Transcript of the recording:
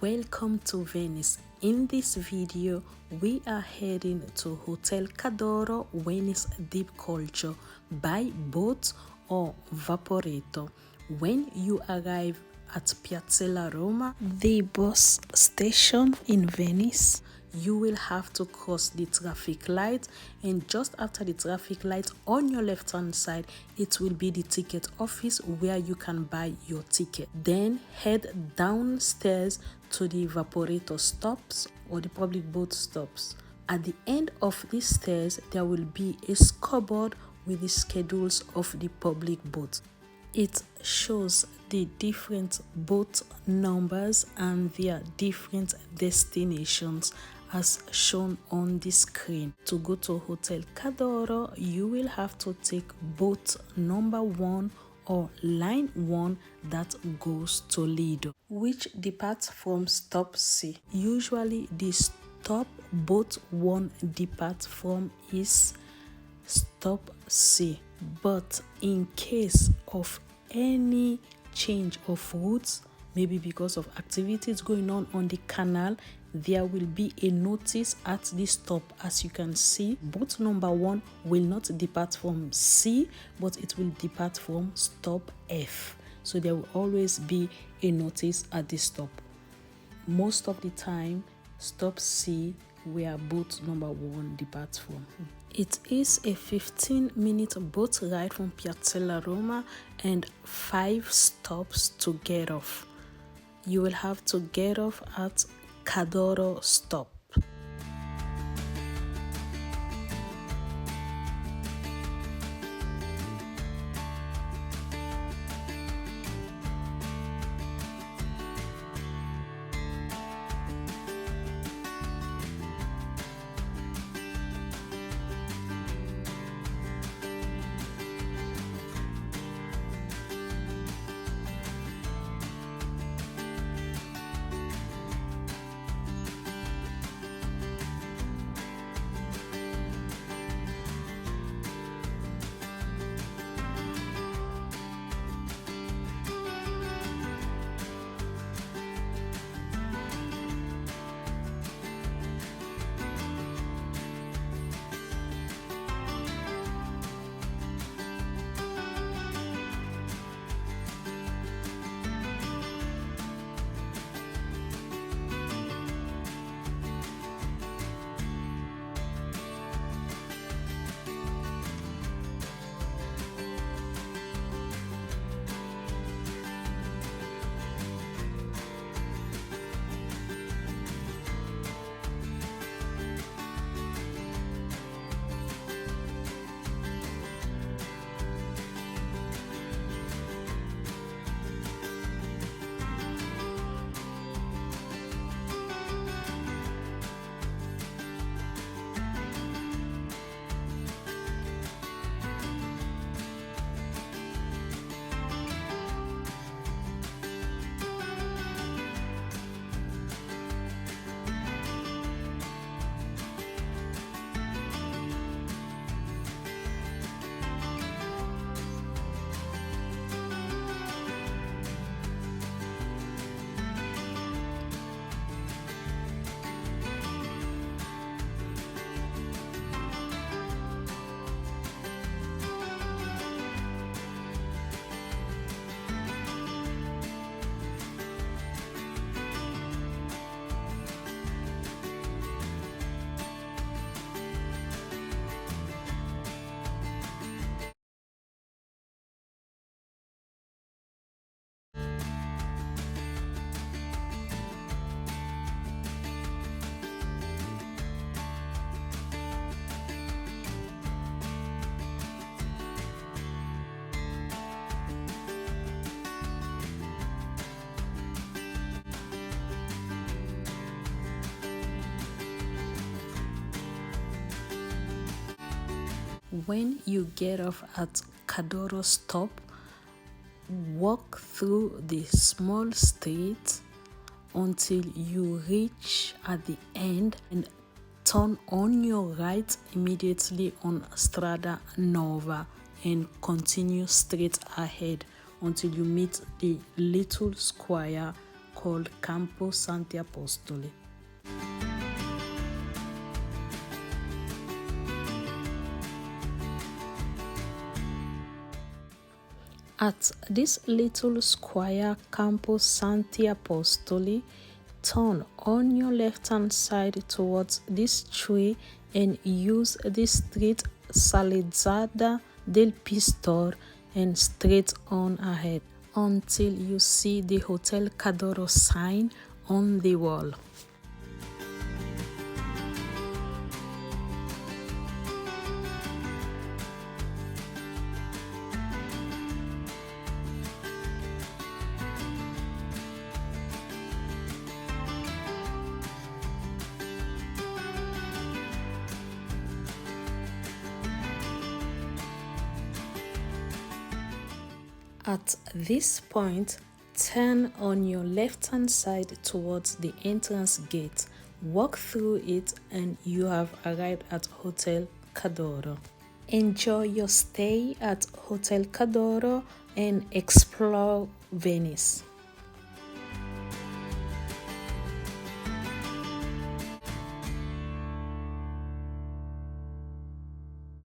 Welcome to Venice. In this video, we are heading to Hotel Cadoro Venice Deep Culture by boat or vaporetto. When you arrive at Piazzale Roma, the bus station in Venice, you will have to cross the traffic light, and just after the traffic light on your left hand side, it will be the ticket office where you can buy your ticket. Then head downstairs to the vaporetto stops or the public boat stops. At the end of these stairs, there will be a scoreboard with the schedules of the public boats. It shows the different boat numbers and their different destinations as shown on the screen. To go to Hotel Cadoro, you will have to take boat number 1 or line 1 that goes to Lido, which departs from stop C. Usually the stop boat 1 departs from is stop C, but in case of any change of routes, maybe because of activities going on the canal, there will be a notice at the stop. As you can see, boat number 1 will not depart from C, but it will depart from stop F. So there will always be a notice at the stop. Most of the time, stop C where boat number 1 departs from. It is a 15-minute boat ride from Piazzale Roma and 5 stops to get off. You will have to get off at Cadoro stop. When you get off at Cadoro stop, walk through the small street until you reach at the end and turn on your right immediately on Strada Nova and continue straight ahead until you meet the little square called Campo Santi Apostoli. At this little square Campo Santi Apostoli, turn on your left-hand side towards this tree and use the street Salizzada del Pistor and straight on ahead until you see the Hotel Cadoro sign on the wall. At this point, turn on your left-hand side towards the entrance gate, walk through it, and you have arrived at Hotel Cadoro. Enjoy your stay at Hotel Cadoro and explore Venice.